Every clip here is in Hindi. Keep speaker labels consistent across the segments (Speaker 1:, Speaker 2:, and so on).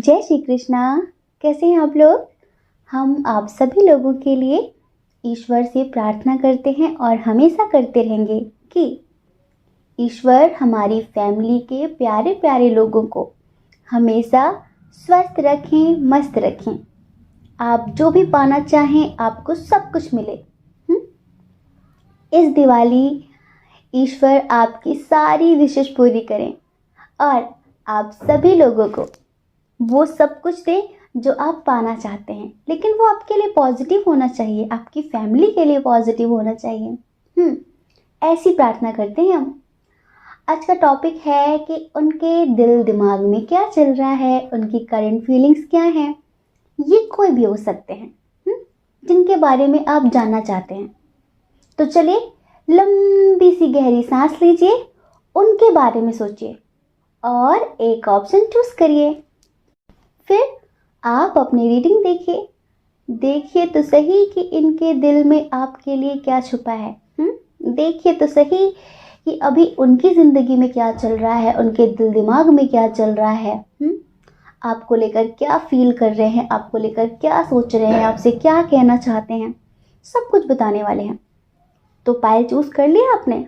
Speaker 1: जय श्री कृष्णा। कैसे हैं आप लोग? हम आप सभी लोगों के लिए ईश्वर से प्रार्थना करते हैं और हमेशा करते रहेंगे कि ईश्वर हमारी फैमिली के प्यारे प्यारे लोगों को हमेशा स्वस्थ रखें, मस्त रखें। आप जो भी पाना चाहें आपको सब कुछ मिले। इस दिवाली ईश्वर आपकी सारी विशेष पूरी करें और आप सभी लोगों को वो सब कुछ दें जो आप पाना चाहते हैं, लेकिन वो आपके लिए पॉजिटिव होना चाहिए, आपकी फैमिली के लिए पॉजिटिव होना चाहिए। ऐसी प्रार्थना करते हैं हम। आज का टॉपिक है कि उनके दिल दिमाग में क्या चल रहा है, उनकी करंट फीलिंग्स क्या हैं। ये कोई भी हो सकते हैं जिनके बारे में आप जानना चाहते हैं। तो चलिए लंबी सी गहरी सांस लीजिए, उनके बारे में सोचिए और एक ऑप्शन चूज करिए। फिर आप अपनी रीडिंग देखिए तो सही कि इनके दिल में आपके लिए क्या छुपा है। देखिए तो सही कि अभी उनकी ज़िंदगी में क्या चल रहा है, उनके दिल दिमाग में क्या चल रहा है। आपको लेकर क्या फील कर रहे हैं, आपको लेकर क्या सोच रहे हैं, आपसे क्या कहना चाहते हैं, सब कुछ बताने वाले हैं। तो पायल चूज कर लिया आपने?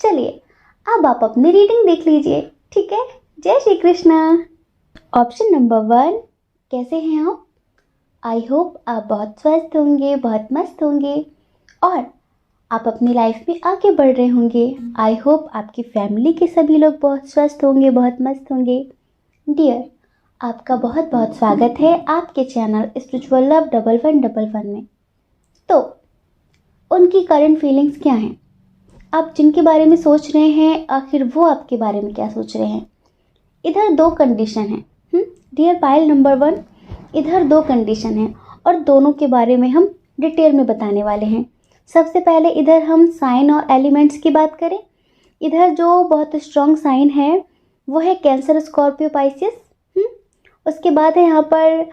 Speaker 1: चलिए अब आप अपनी रीडिंग देख लीजिए, ठीक है? जय श्री कृष्णा। ऑप्शन नंबर 1, कैसे हैं आप? आई होप आप बहुत स्वस्थ होंगे, बहुत मस्त होंगे और आप अपनी लाइफ में आगे बढ़ रहे होंगे। आई होप आपकी फैमिली के सभी लोग बहुत स्वस्थ होंगे, बहुत मस्त होंगे। डियर, आपका बहुत बहुत स्वागत है आपके चैनल स्पिरिचुअल लव 1111 में। तो उनकी करंट फीलिंग्स क्या हैं? आप जिनके बारे में सोच रहे हैं, आखिर वो आपके बारे में क्या सोच रहे हैं? इधर 2 कंडीशन है डियर पायल नंबर 1, इधर 2 कंडीशन है और दोनों के बारे में हम डिटेल में बताने वाले हैं। सबसे पहले इधर हम साइन और एलिमेंट्स की बात करें। इधर जो बहुत स्ट्रॉन्ग साइन है वो है कैंसर, स्कॉर्पियो, पाइसिस। उसके बाद है यहाँ पर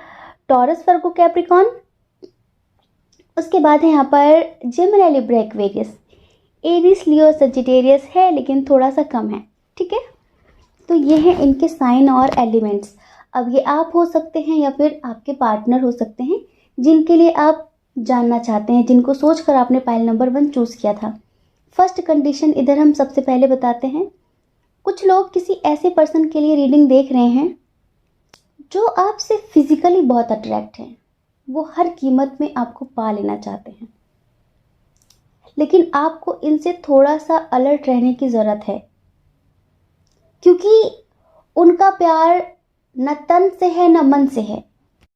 Speaker 1: टॉरस, वर्गो, कैप्रिकॉन। उसके बाद है यहाँ पर जेमिनी, लिब्रा, एक्वेरियस। एरीज, लियो, सजिटेरियस है लेकिन थोड़ा सा कम है, ठीक है? तो ये हैं इनके साइन और एलिमेंट्स। अब ये आप हो सकते हैं या फिर आपके पार्टनर हो सकते हैं जिनके लिए आप जानना चाहते हैं, जिनको सोचकर आपने पाइल नंबर 1 चूज किया था। फर्स्ट कंडीशन इधर हम सबसे पहले बताते हैं। कुछ लोग किसी ऐसे पर्सन के लिए रीडिंग देख रहे हैं जो आपसे फिजिकली बहुत अट्रैक्ट है, वो हर कीमत में आपको पा लेना चाहते हैं, लेकिन आपको इनसे थोड़ा सा अलर्ट रहने की ज़रूरत है क्योंकि उनका प्यार न तन से है न मन से है।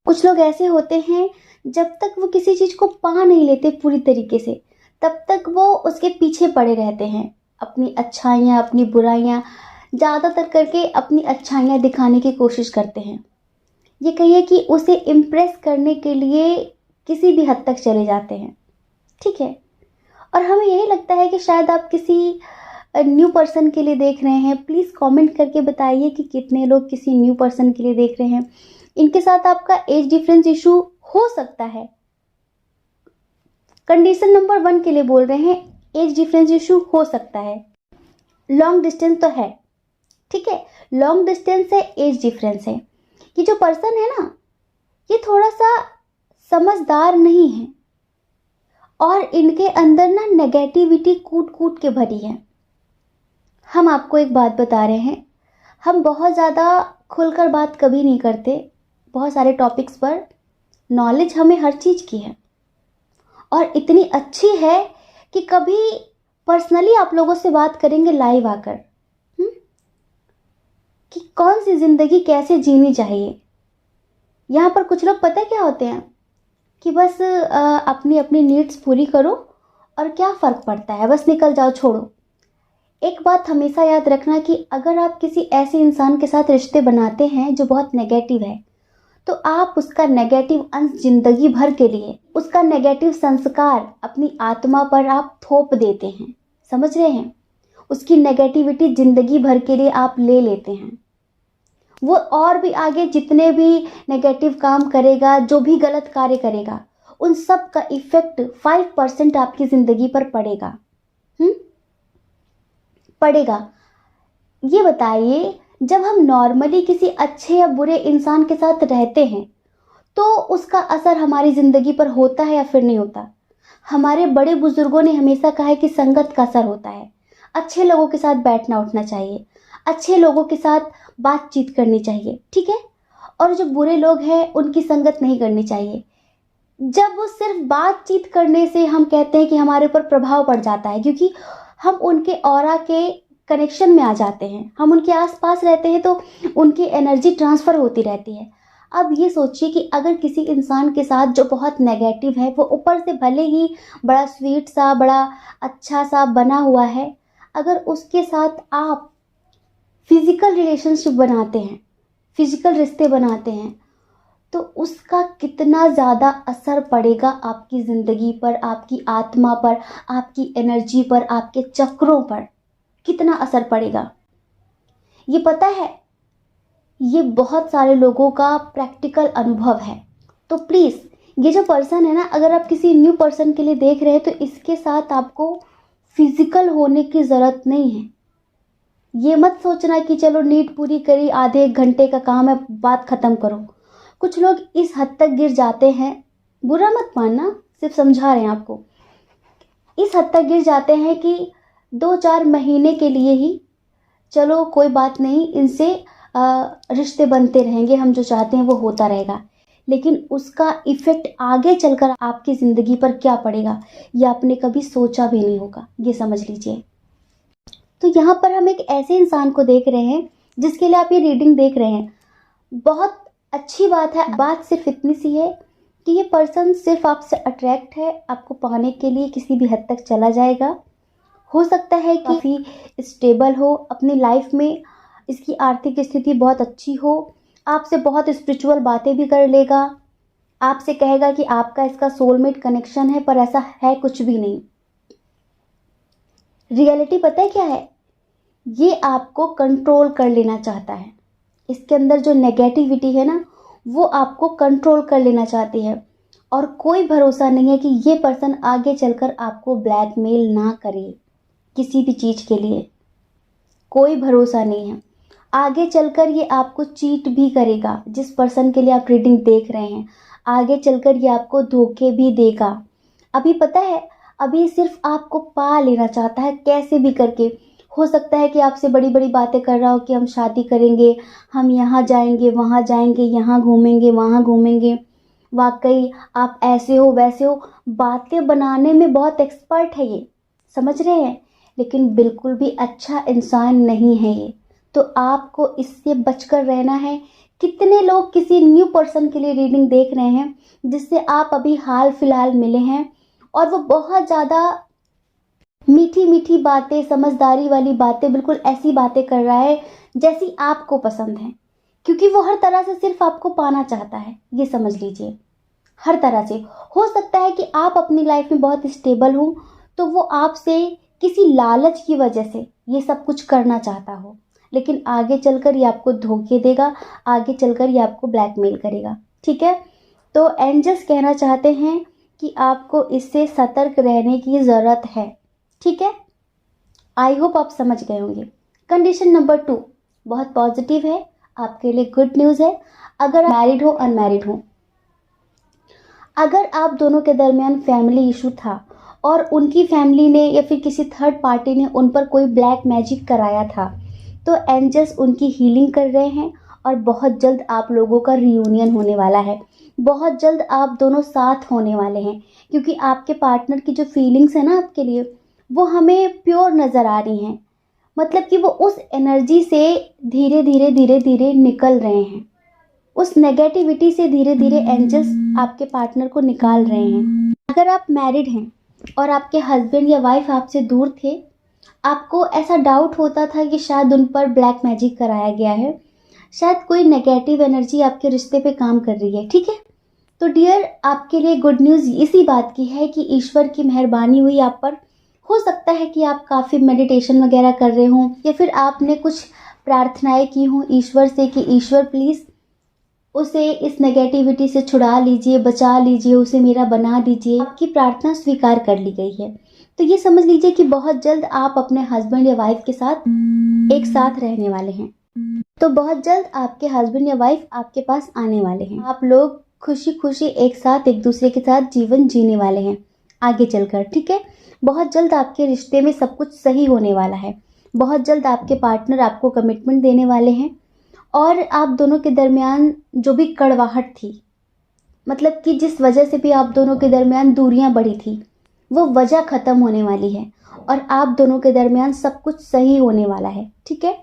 Speaker 1: कुछ लोग ऐसे होते हैं जब तक वो किसी चीज़ को पा नहीं लेते पूरी तरीके से, तब तक वो उसके पीछे पड़े रहते हैं। अपनी अच्छाइयाँ, अपनी बुराइयाँ, ज़्यादातर करके अपनी अच्छाइयाँ दिखाने की कोशिश करते हैं। ये कहिए कि उसे इम्प्रेस करने के लिए किसी भी हद तक चले जाते हैं, ठीक है? और हमें यही लगता है कि शायद आप किसी न्यू पर्सन के लिए देख रहे हैं। प्लीज़ कमेंट करके बताइए कि कितने लोग किसी न्यू पर्सन के लिए देख रहे हैं। इनके साथ आपका एज डिफरेंस इशू हो सकता है। कंडीशन नंबर 1 के लिए बोल रहे हैं, एज डिफरेंस इशू हो सकता है। लॉन्ग डिस्टेंस तो है, ठीक है? लॉन्ग डिस्टेंस है, एज डिफरेंस है। ये जो पर्सन है ना, ये थोड़ा सा समझदार नहीं है और इनके अंदर ना नेगेटिविटी कूट कूट के भरी है। हम आपको एक बात बता रहे हैं, हम बहुत ज़्यादा खुलकर बात कभी नहीं करते बहुत सारे टॉपिक्स पर। नॉलेज हमें हर चीज़ की है और इतनी अच्छी है कि कभी पर्सनली आप लोगों से बात करेंगे लाइव आकर कि कौन सी ज़िंदगी कैसे जीनी चाहिए। यहाँ पर कुछ लोग पता है क्या होते हैं कि बस अपनी अपनी नीड्स पूरी करो और क्या फ़र्क पड़ता है, बस निकल जाओ, छोड़ो। एक बात हमेशा याद रखना कि अगर आप किसी ऐसे इंसान के साथ रिश्ते बनाते हैं जो बहुत नेगेटिव है, तो आप उसका नेगेटिव अंश जिंदगी भर के लिए, उसका नेगेटिव संस्कार अपनी आत्मा पर आप थोप देते हैं। समझ रहे हैं? उसकी नेगेटिविटी जिंदगी भर के लिए आप ले लेते हैं। वो और भी आगे जितने भी नेगेटिव काम करेगा, जो भी गलत कार्य करेगा, उन सब का इफेक्ट 5% आपकी जिंदगी पर पड़ेगा। पड़ेगा। ये बताइए, जब हम नॉर्मली किसी अच्छे या बुरे इंसान के साथ रहते हैं तो उसका असर हमारी ज़िंदगी पर होता है या फिर नहीं होता। हमारे बड़े बुजुर्गों ने हमेशा कहा है कि संगत का असर होता है। अच्छे लोगों के साथ बैठना उठना चाहिए, अच्छे लोगों के साथ बातचीत करनी चाहिए, ठीक है। और जो बुरे लोग हैं उनकी संगत नहीं करनी चाहिए। जब वो सिर्फ बातचीत करने से हम कहते हैं कि हमारे ऊपर प्रभाव पड़ जाता है, क्योंकि हम उनके ऑरा के कनेक्शन में आ जाते हैं, हम उनके आसपास रहते हैं तो उनकी एनर्जी ट्रांसफ़र होती रहती है। अब ये सोचिए कि अगर किसी इंसान के साथ जो बहुत नेगेटिव है, वो ऊपर से भले ही बड़ा स्वीट सा, बड़ा अच्छा सा बना हुआ है, अगर उसके साथ आप फिज़िकल रिलेशनशिप बनाते हैं, फिज़िकल रिश्ते बनाते हैं, तो उसका कितना ज़्यादा असर पड़ेगा आपकी ज़िंदगी पर, आपकी आत्मा पर, आपकी एनर्जी पर, आपके चक्रों पर कितना असर पड़ेगा। ये पता है, ये बहुत सारे लोगों का प्रैक्टिकल अनुभव है। तो प्लीज़ ये जो पर्सन है ना, अगर आप किसी न्यू पर्सन के लिए देख रहे हैं तो इसके साथ आपको फिज़िकल होने की ज़रूरत नहीं है। ये मत सोचना कि चलो नीड पूरी करी, आधे एक घंटे का काम है, बात ख़त्म करो। कुछ लोग इस हद तक गिर जाते हैं, बुरा मत मानना, सिर्फ समझा रहे हैं आपको, इस हद तक गिर जाते हैं कि 2-4 महीने के लिए ही चलो कोई बात नहीं, इनसे रिश्ते बनते रहेंगे, हम जो चाहते हैं वो होता रहेगा, लेकिन उसका इफ़ेक्ट आगे चलकर आपकी ज़िंदगी पर क्या पड़ेगा ये आपने कभी सोचा भी नहीं होगा, ये समझ लीजिए। तो यहाँ पर हम एक ऐसे इंसान को देख रहे हैं जिसके लिए आप ये रीडिंग देख रहे हैं। बहुत अच्छी बात है, बात सिर्फ इतनी सी है कि ये पर्सन सिर्फ आपसे अट्रैक्ट है, आपको पाने के लिए किसी भी हद तक चला जाएगा। हो सकता है कि काफ़ी स्टेबल हो अपनी लाइफ में, इसकी आर्थिक स्थिति बहुत अच्छी हो, आपसे बहुत स्पिरिचुअल बातें भी कर लेगा, आपसे कहेगा कि आपका इसका सोलमेट कनेक्शन है, पर ऐसा है कुछ भी नहीं। रियलिटी पता है क्या है, ये आपको कंट्रोल कर लेना चाहता है। इसके अंदर जो नेगेटिविटी है ना, वो आपको कंट्रोल कर लेना चाहती है, और कोई भरोसा नहीं है कि ये पर्सन आगे चलकर आपको ब्लैकमेल ना करे किसी भी चीज़ के लिए। कोई भरोसा नहीं है, आगे चलकर ये आपको चीट भी करेगा। जिस पर्सन के लिए आप रीडिंग देख रहे हैं, आगे चलकर ये आपको धोखे भी देगा। अभी पता है, अभी सिर्फ आपको पा लेना चाहता है कैसे भी करके। हो सकता है कि आपसे बड़ी बड़ी बातें कर रहा हो कि हम शादी करेंगे, हम यहाँ जाएंगे, वहाँ जाएंगे, यहाँ घूमेंगे, वहाँ घूमेंगे, वाकई आप ऐसे हो वैसे हो, बातें बनाने में बहुत एक्सपर्ट है ये, समझ रहे हैं, लेकिन बिल्कुल भी अच्छा इंसान नहीं है ये। तो आपको इससे बचकर रहना है। कितने लोग किसी न्यू पर्सन के लिए रीडिंग देख रहे हैं जिससे आप अभी हाल फिलहाल मिले हैं, और वो बहुत ज़्यादा मीठी मीठी बातें, समझदारी वाली बातें, बिल्कुल ऐसी बातें कर रहा है जैसी आपको पसंद है, क्योंकि वो हर तरह से सिर्फ आपको पाना चाहता है, ये समझ लीजिए। हर तरह से हो सकता है कि आप अपनी लाइफ में बहुत स्टेबल हो, तो वो आपसे किसी लालच की वजह से ये सब कुछ करना चाहता हो, लेकिन आगे चलकर ये आपको धोखे देगा, आगे चलकर ये आपको ब्लैकमेल करेगा, ठीक है। तो एंजल्स कहना चाहते हैं कि आपको इससे सतर्क रहने की ज़रूरत है, ठीक है। आई होप आप समझ गए होंगे। कंडीशन नंबर 2 बहुत पॉजिटिव है, आपके लिए गुड न्यूज़ है। अगर मैरिड हो, अनमैरिड हो, अगर आप दोनों के दरमियान फैमिली इशू था और उनकी फैमिली ने या फिर किसी थर्ड पार्टी ने उन पर कोई ब्लैक मैजिक कराया था, तो एंजल्स उनकी हीलिंग कर रहे हैं, और बहुत जल्द आप लोगों का रियूनियन होने वाला है। बहुत जल्द आप दोनों साथ होने वाले हैं, क्योंकि आपके पार्टनर की जो फीलिंग्स है ना आपके लिए, वो हमें प्योर नज़र आ रही हैं। मतलब कि वो उस एनर्जी से धीरे धीरे धीरे धीरे निकल रहे हैं, उस नेगेटिविटी से धीरे धीरे एंजल्स आपके पार्टनर को निकाल रहे हैं। अगर आप मैरिड हैं और आपके हस्बैंड या वाइफ आपसे दूर थे, आपको ऐसा डाउट होता था कि शायद उन पर ब्लैक मैजिक कराया गया है, शायद कोई नेगेटिव एनर्जी आपके रिश्ते पे काम कर रही है, ठीक है। तो डियर, आपके लिए गुड न्यूज़ इसी बात की है कि ईश्वर की मेहरबानी हुई आप पर। हो सकता है कि आप काफ़ी मेडिटेशन वगैरह कर रहे हों, या फिर आपने कुछ प्रार्थनाएं की हों ईश्वर से कि ईश्वर प्लीज़ उसे इस नेगेटिविटी से छुड़ा लीजिए, बचा लीजिए, उसे मेरा बना दीजिए। आपकी प्रार्थना स्वीकार कर ली गई है। तो ये समझ लीजिए कि बहुत जल्द आप अपने हस्बैंड या वाइफ के साथ एक साथ रहने वाले हैं। तो बहुत जल्द आपके हस्बैंड या वाइफ आपके पास आने वाले हैं। आप लोग खुशी खुशी एक साथ एक दूसरे के साथ जीवन जीने वाले हैं आगे चलकर, ठीक है। बहुत जल्द आपके रिश्ते में सब कुछ सही होने वाला है। बहुत जल्द आपके पार्टनर आपको कमिटमेंट देने वाले हैं और आप दोनों के दरमियान जो भी कड़वाहट थी, मतलब कि जिस वजह से भी आप दोनों के दरमियान दूरियां बढ़ी थी, वो वजह ख़त्म होने वाली है और आप दोनों के दरमियान सब कुछ सही होने वाला है, ठीक है।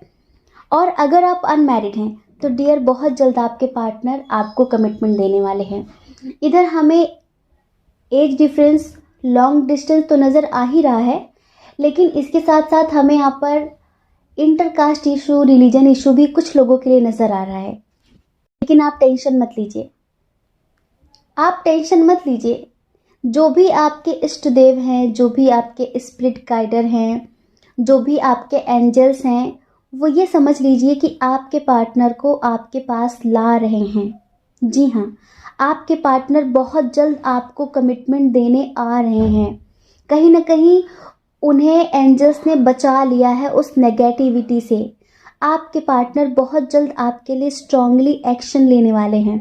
Speaker 1: और अगर आप अनमैरिड हैं तो डियर बहुत जल्द आपके पार्टनर आपको कमिटमेंट देने वाले हैं। इधर हमें एज डिफरेंस, लॉन्ग डिस्टेंस तो नज़र आ ही रहा है, लेकिन इसके साथ साथ हमें यहाँ पर इंटरकास्ट इशू, रिलीजन इशू भी कुछ लोगों के लिए नज़र आ रहा है। लेकिन आप टेंशन मत लीजिए, आप टेंशन मत लीजिए। जो भी आपके इष्ट देव हैं, जो भी आपके स्पिरिट गाइडर हैं, जो भी आपके एंजल्स हैं, वो ये समझ लीजिए कि आपके पार्टनर को आपके पास ला रहे हैं। जी हाँ, आपके पार्टनर बहुत जल्द आपको कमिटमेंट देने आ रहे हैं। कहीं ना कहीं उन्हें एंजल्स ने बचा लिया है उस नेगेटिविटी से। आपके पार्टनर बहुत जल्द आपके लिए स्ट्रांगली एक्शन लेने वाले हैं,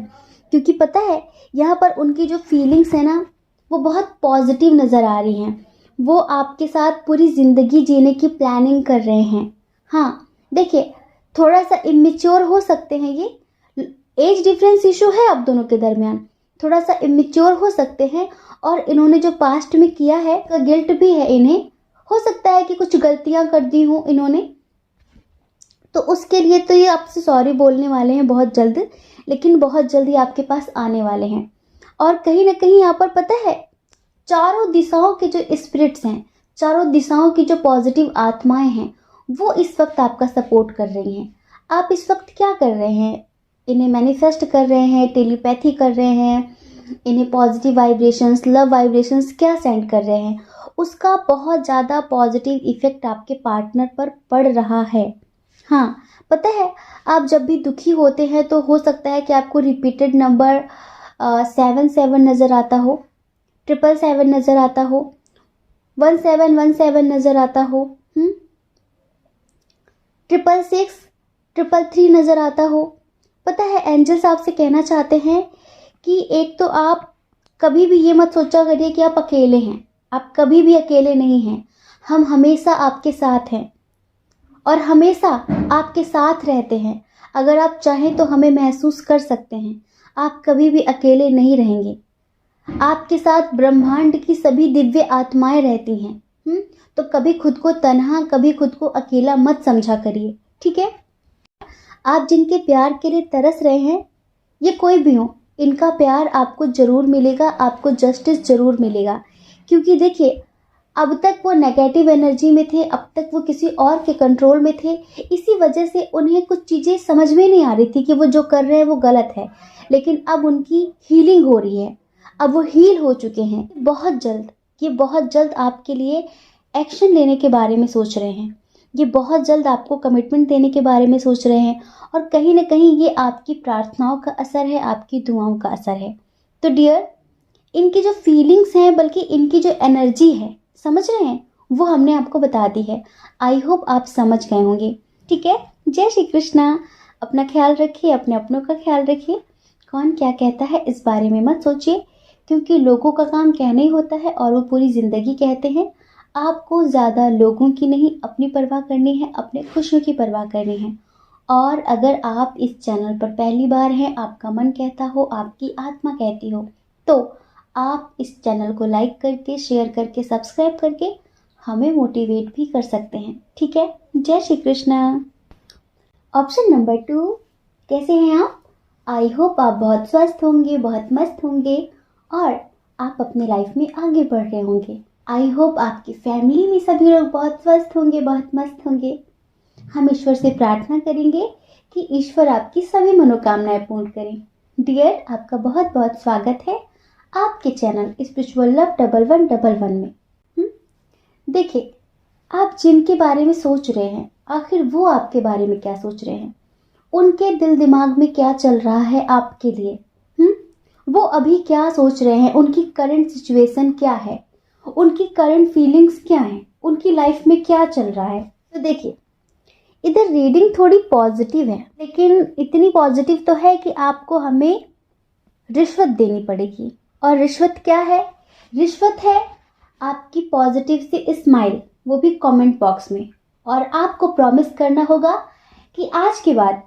Speaker 1: क्योंकि पता है यहाँ पर उनकी जो फीलिंग्स है ना, वो बहुत पॉजिटिव नज़र आ रही हैं। वो आपके साथ पूरी ज़िंदगी जीने की प्लानिंग कर रहे हैं। हाँ देखिए, थोड़ा सा इमेच्योर हो सकते हैं, ये एज डिफरेंस इशू है आप दोनों के दरमियान, थोड़ा सा इमेच्योर हो सकते हैं। और इन्होंने जो पास्ट में किया है का गिल्ट भी है इन्हें। हो सकता है कि कुछ गलतियां कर दी हों इन्होंने, तो उसके लिए तो ये आपसे सॉरी बोलने वाले हैं बहुत जल्द, लेकिन बहुत जल्दी आपके पास आने वाले हैं। और कहीं ना कहीं यहाँ पर पता है, चारों दिशाओं के जो स्पिरिट्स हैं, चारों दिशाओं की जो पॉजिटिव आत्माएं हैं, वो इस वक्त आपका सपोर्ट कर रही हैं। आप इस वक्त क्या कर रहे हैं? इन्हें मैनिफेस्ट कर रहे हैं, टेलीपैथी कर रहे हैं, इन्हें पॉजिटिव वाइब्रेशंस, लव वाइब्रेशंस क्या सेंड कर रहे हैं, उसका बहुत ज़्यादा पॉजिटिव इफेक्ट आपके पार्टनर पर पड़ रहा है। हाँ पता है, आप जब भी दुखी होते हैं तो हो सकता है कि आपको रिपीटेड नंबर 77 नज़र आता हो, 777 नज़र आता हो, 1717 नज़र आता हो, 666, 333 नज़र आता हो। पता है, एंजल्स आपसे कहना चाहते हैं कि एक तो आप कभी भी ये मत सोचा करिए कि आप अकेले हैं। आप कभी भी अकेले नहीं हैं। हम हमेशा आपके साथ हैं और हमेशा आपके साथ रहते हैं। अगर आप चाहें तो हमें महसूस कर सकते हैं। आप कभी भी अकेले नहीं रहेंगे। आपके साथ ब्रह्मांड की सभी दिव्य आत्माएं रहती हैं। तो कभी खुद को तन्हा, कभी खुद को अकेला मत समझा करिए, ठीक है। आप जिनके प्यार के लिए तरस रहे हैं, ये कोई भी हो, इनका प्यार आपको ज़रूर मिलेगा, आपको जस्टिस ज़रूर मिलेगा। क्योंकि देखिए, अब तक वो नेगेटिव एनर्जी में थे, अब तक वो किसी और के कंट्रोल में थे। इसी वजह से उन्हें कुछ चीज़ें समझ में नहीं आ रही थी कि वो जो कर रहे हैं वो गलत है। लेकिन अब उनकी हीलिंग हो रही है, अब वो हील हो चुके हैं। ये बहुत जल्द आपके लिए एक्शन लेने के बारे में सोच रहे हैं। ये बहुत जल्द आपको कमिटमेंट देने के बारे में सोच रहे हैं। और कहीं ना कहीं ये आपकी प्रार्थनाओं का असर है, आपकी दुआओं का असर है। तो डियर, इनकी जो फीलिंग्स हैं, बल्कि इनकी जो एनर्जी है, समझ रहे हैं, वो हमने आपको बता दी है। आई होप आप समझ गए होंगे, ठीक है। जय श्री कृष्णा। अपना ख्याल रखिए, अपने अपनों का ख्याल रखिए। कौन क्या कहता है इस बारे में मत सोचिए, क्योंकि लोगों का काम कहना ही होता है और वो पूरी ज़िंदगी कहते हैं। आपको ज़्यादा लोगों की नहीं, अपनी परवाह करनी है, अपने खुशियों की परवाह करनी है। और अगर आप इस चैनल पर पहली बार हैं, आपका मन कहता हो, आपकी आत्मा कहती हो, तो आप इस चैनल को लाइक करके, शेयर करके, सब्सक्राइब करके हमें मोटिवेट भी कर सकते हैं, ठीक है। जय श्री कृष्णा। ऑप्शन नंबर 2, कैसे हैं आप? आई होप आप बहुत स्वस्थ होंगे, बहुत मस्त होंगे और आप अपनी लाइफ में आगे बढ़ रहे होंगे। आई होप आपकी फैमिली में सभी लोग बहुत स्वस्थ होंगे, बहुत मस्त होंगे। हम ईश्वर से प्रार्थना करेंगे कि ईश्वर आपकी सभी मनोकामनाएं पूर्ण करें। डियर, आपका बहुत बहुत स्वागत है आपके चैनल स्पिरिचुअल लव 1111 में। देखिए, आप जिनके बारे में सोच रहे हैं, आखिर वो आपके बारे में क्या सोच रहे हैं? उनके दिल दिमाग में क्या चल रहा है आपके लिए? वो अभी क्या सोच रहे हैं? उनकी करंट सिचुएशन क्या है? उनकी करंट फीलिंग्स क्या हैं? उनकी लाइफ में क्या चल रहा है? तो देखिए, इधर रीडिंग थोड़ी पॉजिटिव है, लेकिन इतनी पॉजिटिव तो है कि आपको हमें रिश्वत देनी पड़ेगी। और रिश्वत क्या है? रिश्वत है आपकी पॉजिटिव से स्माइल, वो भी कमेंट बॉक्स में। और आपको प्रॉमिस करना होगा कि आज के बाद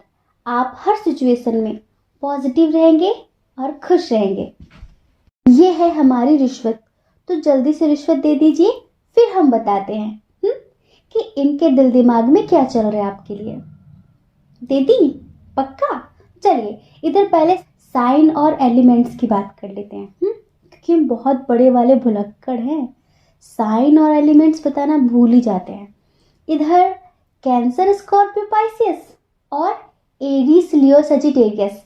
Speaker 1: आप हर सिचुएशन में पॉजिटिव रहेंगे और खुश रहेंगे। ये है हमारी रिश्वत। तो जल्दी से रिश्वत दे दीजिए, फिर हम बताते हैं कि इनके दिल दिमाग में क्या चल रहा है आपके लिए। दे दी? पक्का? चलिए इधर पहले साइन और एलिमेंट्स की बात कर लेते हैं, क्योंकि हम बहुत बड़े वाले भुलक्कड़ हैं, साइन और एलिमेंट्स बताना भूल ही जाते हैं। इधर कैंसर, स्कॉर्पियो, पाइसियस और एरीज, लियो, सजिटेरियस।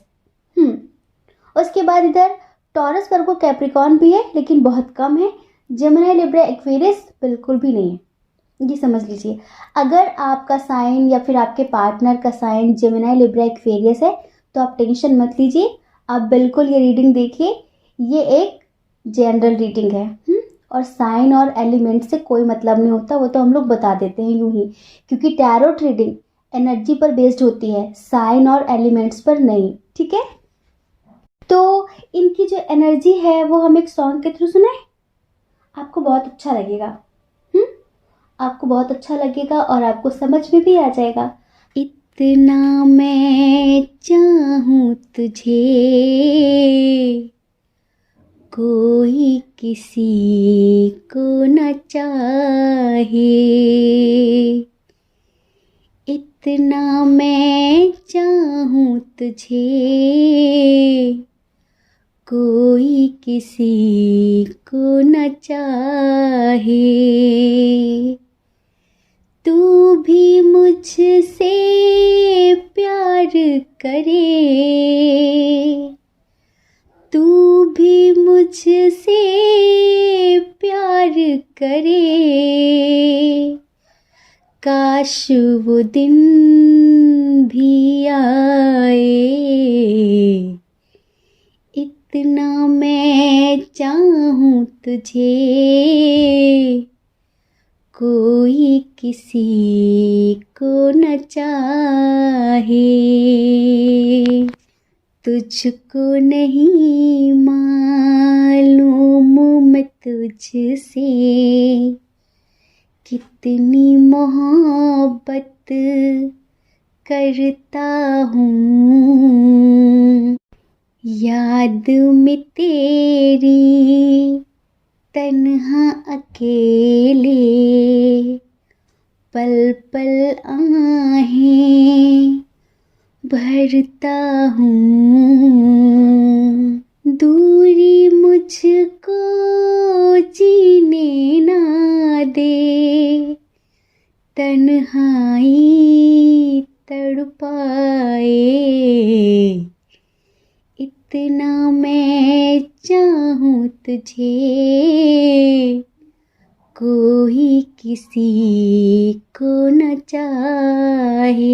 Speaker 1: उसके बाद इधर टॉरस, वर्गो, कैप्रिकॉर्न भी है लेकिन बहुत कम है। जेमिनी, लिब्रा, एक्वेरियस बिल्कुल भी नहीं है। ये समझ लीजिए, अगर आपका साइन या फिर आपके पार्टनर का साइन जेमिनी, लिब्रा, एक्वेरियस है तो आप टेंशन मत लीजिए, आप बिल्कुल ये रीडिंग देखिए। ये एक जनरल रीडिंग है और साइन और एलिमेंट से कोई मतलब नहीं होता, वो तो हम लोग बता देते हैं यूं ही, क्योंकि टैरोट रीडिंग एनर्जी पर बेस्ड होती है, साइन और एलिमेंट्स पर नहीं। ठीक है, तो इनकी जो एनर्जी है वो हम एक सॉन्ग के थ्रू सुनाए, आपको बहुत अच्छा लगेगा। आपको बहुत अच्छा लगेगा और आपको समझ में भी आ जाएगा। इतना मैं चाहूँ तुझे, कोई किसी को न चाहे। इतना मैं चाहूँ तुझे, कोई किसी को न चाहे। तू भी मुझसे प्यार करे, तू भी मुझसे प्यार करे, काश वो दिन भी आए। इतना मैं चाहूँ तुझे, कोई किसी को न चाहे। तुझको नहीं मालूम मैं तुझसे कितनी मोहब्बत करता हूँ। याद में तेरी तन्हा अकेले पल पल आहें भरता हूँ। दूरी मुझको जीने ना दे, तन्हाई तड़पाए। इतना मैं चाहूँ तुझे, कोई किसी को न चाहे।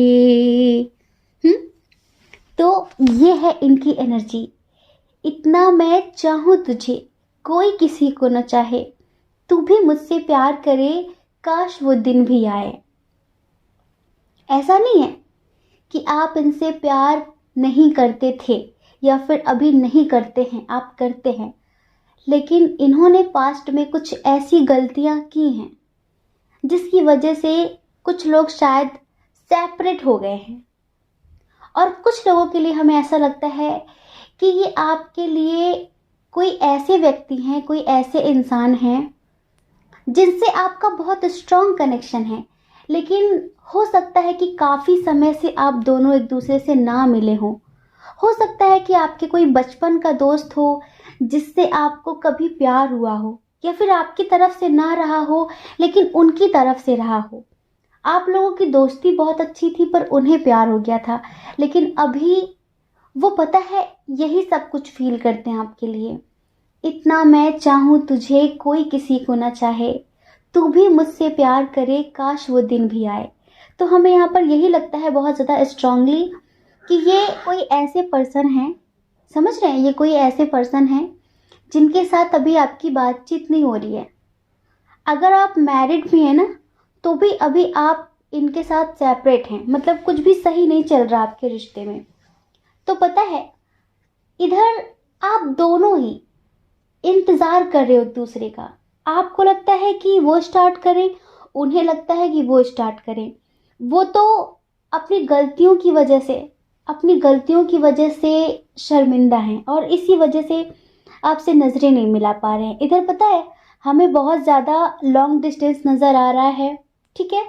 Speaker 1: तो ये है इनकी एनर्जी। इतना मैं चाहूँ तुझे, कोई किसी को न चाहे, तू भी मुझसे प्यार करे, काश वो दिन भी आए। ऐसा नहीं है कि आप इनसे प्यार नहीं करते थे या फिर अभी नहीं करते हैं, आप करते हैं, लेकिन इन्होंने पास्ट में कुछ ऐसी गलतियां की हैं जिसकी वजह से कुछ लोग शायद सेपरेट हो गए हैं। और कुछ लोगों के लिए हमें ऐसा लगता है कि ये आपके लिए कोई ऐसे व्यक्ति हैं, कोई ऐसे इंसान हैं जिनसे आपका बहुत स्ट्रॉन्ग कनेक्शन है, लेकिन हो सकता है कि काफ़ी समय से आप दोनों एक दूसरे से ना मिले हों। हो सकता है कि आपके कोई बचपन का दोस्त हो जिससे आपको कभी प्यार हुआ हो, या फिर आपकी तरफ से ना रहा हो लेकिन उनकी तरफ से रहा हो। आप लोगों की दोस्ती बहुत अच्छी थी पर उन्हें प्यार हो गया था, लेकिन अभी वो पता है यही सब कुछ फील करते हैं आपके लिए। इतना मैं चाहूँ तुझे, कोई किसी को ना चाहे, तू भी मुझसे प्यार करे, काश वो दिन भी आए। तो हमें यहाँ पर यही लगता है बहुत ज़्यादा स्ट्रांगली कि ये कोई ऐसे पर्सन हैं, समझ रहे हैं, ये कोई ऐसे पर्सन हैं जिनके साथ अभी आपकी बातचीत नहीं हो रही है। अगर आप मैरिड भी हैं ना, तो भी अभी आप इनके साथ सेपरेट हैं, मतलब कुछ भी सही नहीं चल रहा आपके रिश्ते में। तो पता है, इधर आप दोनों ही इंतज़ार कर रहे हो दूसरे का। आपको लगता है कि वो स्टार्ट करें, उन्हें लगता है कि वो स्टार्ट करें। वो तो अपनी गलतियों की वजह से शर्मिंदा हैं और इसी वजह से आपसे नज़रें नहीं मिला पा रहे हैं। इधर पता है, हमें बहुत ज़्यादा लॉन्ग डिस्टेंस नज़र आ रहा है, ठीक है।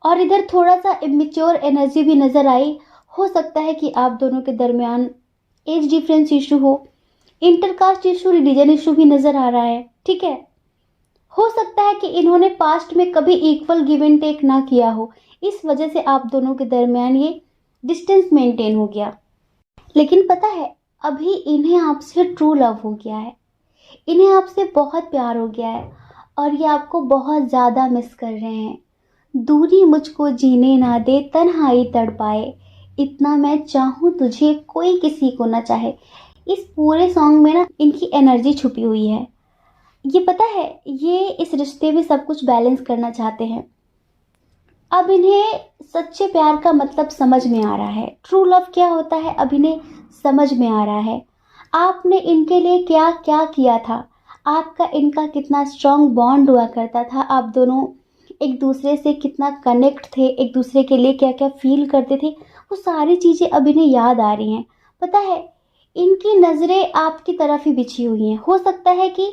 Speaker 1: और इधर थोड़ा सा इमेच्योर एनर्जी भी नज़र आई। हो सकता है कि आप दोनों के दरमियान एज डिफरेंस इशू हो, इंटरकास्ट इशू, रिलीजन इशू भी नज़र आ रहा है, ठीक है। हो सकता है कि इन्होंने पास्ट में कभी इक्वल गिव एंड टेक ना किया हो, इस वजह से आप दोनों के दरमियान ये डिस्टेंस मेंटेन हो गया। लेकिन पता है, अभी इन्हें आपसे ट्रू लव हो गया है, इन्हें आपसे बहुत प्यार हो गया है और ये आपको बहुत ज़्यादा मिस कर रहे हैं। दूरी मुझको जीने ना दे, तन्हाई तड़पाए, इतना मैं चाहूँ तुझे, कोई किसी को ना चाहे। इस पूरे सॉन्ग में ना इनकी एनर्जी छुपी हुई है। ये पता है, ये इस रिश्ते में सब कुछ बैलेंस करना चाहते हैं। अब इन्हें सच्चे प्यार का मतलब समझ में आ रहा है, ट्रू लव क्या होता है अब इन्हें समझ में आ रहा है। आपने इनके लिए क्या क्या किया था, आपका इनका कितना स्ट्रॉन्ग बॉन्ड हुआ करता था, आप दोनों एक दूसरे से कितना कनेक्ट थे, एक दूसरे के लिए क्या क्या फील करते थे, वो सारी चीज़ें अब इन्हें याद आ रही हैं। पता है, इनकी नज़रें आपकी तरफ ही बिछी हुई हैं। हो सकता है कि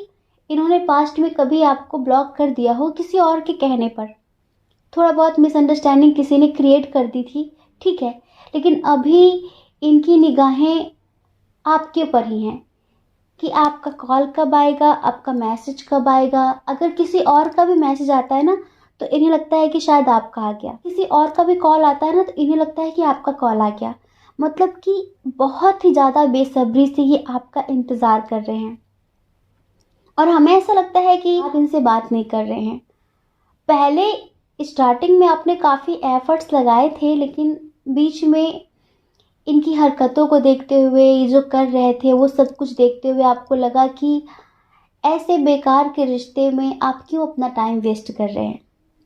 Speaker 1: इन्होंने पास्ट में कभी आपको ब्लॉक कर दिया हो किसी और के कहने पर, थोड़ा बहुत मिसअंडरस्टैंडिंग किसी ने क्रिएट कर दी थी, ठीक है। लेकिन अभी इनकी निगाहें आपके ऊपर ही हैं कि आपका कॉल कब आएगा, आपका मैसेज कब आएगा। अगर किसी और का भी मैसेज आता है ना, तो इन्हें लगता है कि शायद आपका आ गया। किसी और का भी कॉल आता है ना, तो इन्हें लगता है कि आपका कॉल आ गया। मतलब कि बहुत ही ज़्यादा बेसब्री से ये आपका इंतज़ार कर रहे हैं और हमें ऐसा लगता है कि आप इनसे बात नहीं कर रहे हैं। पहले स्टार्टिंग में आपने काफ़ी एफर्ट्स लगाए थे, लेकिन बीच में इनकी हरकतों को देखते हुए, ये जो कर रहे थे वो सब कुछ देखते हुए आपको लगा कि ऐसे बेकार के रिश्ते में आप क्यों अपना टाइम वेस्ट कर रहे हैं।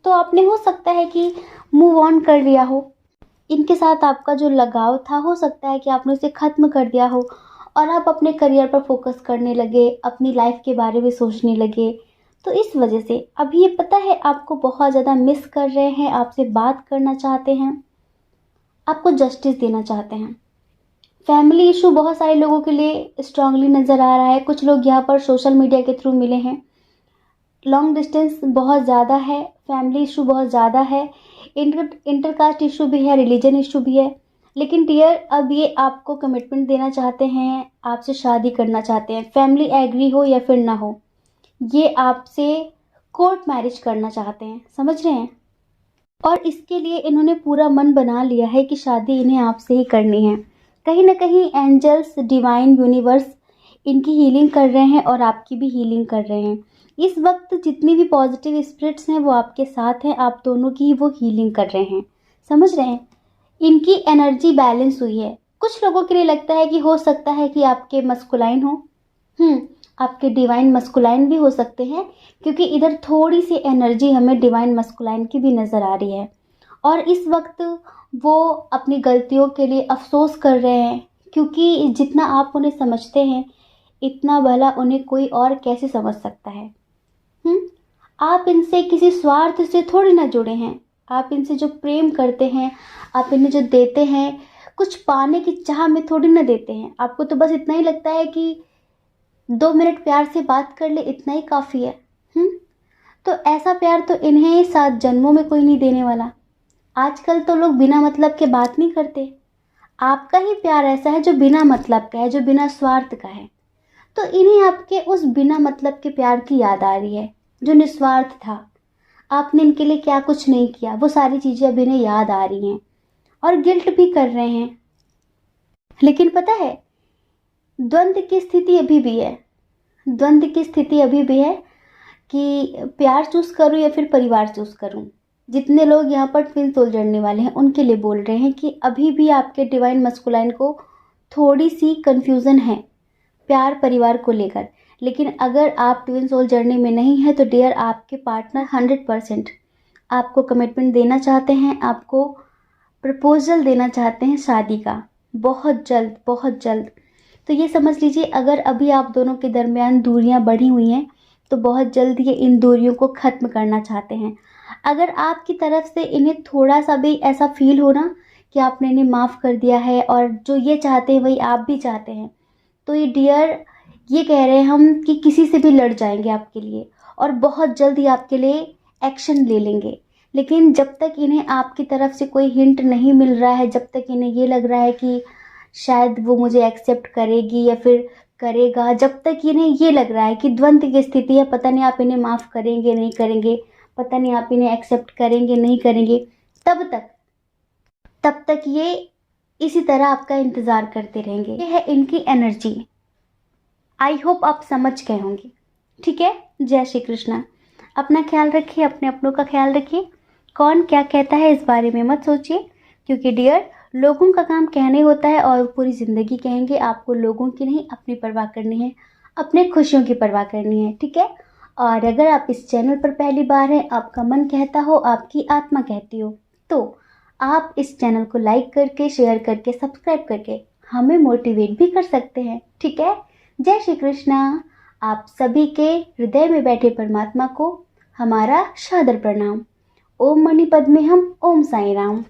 Speaker 1: तो आपने हो सकता है कि मूव ऑन कर लिया हो। इनके साथ आपका जो लगाव था, हो सकता है कि आपने उसे ख़त्म कर दिया हो और आप अपने करियर पर फोकस करने लगे, अपनी लाइफ के बारे में सोचने लगे। तो इस वजह से अभी ये पता है आपको बहुत ज़्यादा मिस कर रहे हैं, आपसे बात करना चाहते हैं, आपको जस्टिस देना चाहते हैं। फैमिली इशू बहुत सारे लोगों के लिए स्ट्रांगली नज़र आ रहा है। कुछ लोग यहाँ पर सोशल मीडिया के थ्रू मिले हैं। लॉन्ग डिस्टेंस बहुत ज़्यादा है, फैमिली इशू बहुत ज़्यादा है, इंटरकास्ट इशू भी है, रिलीजन इशू भी है। लेकिन डियर, अब ये आपको कमिटमेंट देना चाहते हैं, आपसे शादी करना चाहते हैं। फैमिली एग्री हो या फिर ना हो, ये आपसे कोर्ट मैरिज करना चाहते हैं, समझ रहे हैं। और इसके लिए इन्होंने पूरा मन बना लिया है कि शादी इन्हें आपसे ही करनी है। कहीं ना कहीं एंजल्स, डिवाइन यूनिवर्स इनकी हीलिंग कर रहे हैं और आपकी भी हीलिंग कर रहे हैं। इस वक्त जितनी भी पॉजिटिव स्पिरिट्स हैं वो आपके साथ हैं, आप दोनों की वो हीलिंग कर रहे हैं, समझ रहे हैं। इनकी एनर्जी बैलेंस हुई है। कुछ लोगों के लिए लगता है कि हो सकता है कि आपके मस्कुलाइन हो, आपके डिवाइन मस्कुलाइन भी हो सकते हैं, क्योंकि इधर थोड़ी सी एनर्जी हमें डिवाइन मस्कुलाइन की भी नज़र आ रही है। और इस वक्त वो अपनी गलतियों के लिए अफसोस कर रहे हैं, क्योंकि जितना आप उन्हें समझते हैं इतना भला उन्हें कोई और कैसे समझ सकता है। आप इनसे किसी स्वार्थ से थोड़ी ना जुड़े हैं। आप इनसे जो प्रेम करते हैं, आप इन्हें जो देते हैं, कुछ पाने की चाह में थोड़ी ना देते हैं। आपको तो बस इतना ही लगता है कि 2 मिनट प्यार से बात कर ले, इतना ही काफ़ी है। तो ऐसा प्यार तो इन्हें 7 जन्मों में कोई नहीं देने वाला। आजकल तो लोग बिना मतलब के बात नहीं करते। आपका ही प्यार ऐसा है जो बिना मतलब का है, जो बिना स्वार्थ का है। तो इन्हें आपके उस बिना मतलब के प्यार की याद आ रही है, जो निस्वार्थ था। आपने इनके लिए क्या कुछ नहीं किया, वो सारी चीज़ें अब इन्हें याद आ रही हैं और गिल्ट भी कर रहे हैं। लेकिन पता है, द्वंद्व की स्थिति अभी भी है। द्वंद्व की स्थिति अभी भी है कि प्यार चूज़ करूँ या फिर परिवार चूज़ करूँ। जितने लोग यहाँ पर ट्विन सोल जड़ने वाले हैं उनके लिए बोल रहे हैं कि अभी भी आपके डिवाइन मस्कुलाइन को थोड़ी सी कन्फ्यूज़न है प्यार परिवार को लेकर। लेकिन अगर आप ट्विन सोल जर्नी में नहीं है तो डियर, आपके पार्टनर 100% आपको कमिटमेंट देना चाहते हैं, आपको प्रपोजल देना चाहते हैं शादी का, बहुत जल्द, बहुत जल्द। तो ये समझ लीजिए, अगर अभी आप दोनों के दरमियान दूरियां बढ़ी हुई हैं तो बहुत जल्द ये इन दूरियों को ख़त्म करना चाहते हैं। अगर आपकी तरफ से इन्हें थोड़ा सा भी ऐसा फील हो ना कि आपने इन्हें माफ़ कर दिया है और जो ये चाहते हैं वही आप भी चाहते हैं, तो ये डियर, ये कह रहे हैं हम कि किसी से भी लड़ जाएंगे आपके लिए और बहुत जल्द ही आपके लिए एक्शन ले लेंगे। लेकिन जब तक इन्हें आपकी तरफ से कोई हिंट नहीं मिल रहा है, जब तक इन्हें ये लग रहा है कि शायद वो मुझे एक्सेप्ट करेगी या फिर करेगा, जब तक इन्हें ये लग रहा है कि द्वंद्व की स्थिति है, पता नहीं आप इन्हें माफ़ करेंगे नहीं करेंगे, पता नहीं आप इन्हें एक्सेप्ट करेंगे नहीं करेंगे, तब तक ये इसी तरह आपका इंतज़ार करते रहेंगे। ये है इनकी एनर्जी। आई होप आप समझ गए होंगे। ठीक है, जय श्री कृष्णा। अपना ख्याल रखिए, अपने अपनों का ख्याल रखिए। कौन क्या कहता है इस बारे में मत सोचिए, क्योंकि डियर, लोगों का काम कहने होता है और पूरी ज़िंदगी कहेंगे। आपको लोगों की नहीं, अपनी परवाह करनी है, अपने खुशियों की परवाह करनी है। ठीक है, और अगर आप इस चैनल पर पहली बार हैं, आपका मन कहता हो, आपकी आत्मा कहती हो, तो आप इस चैनल को लाइक करके, शेयर करके, सब्सक्राइब करके हमें मोटिवेट भी कर सकते हैं। ठीक है, जय श्री कृष्णा। आप सभी के हृदय में बैठे परमात्मा को हमारा सादर प्रणाम। ओम मणि पद्मे हम, ओम साई राम।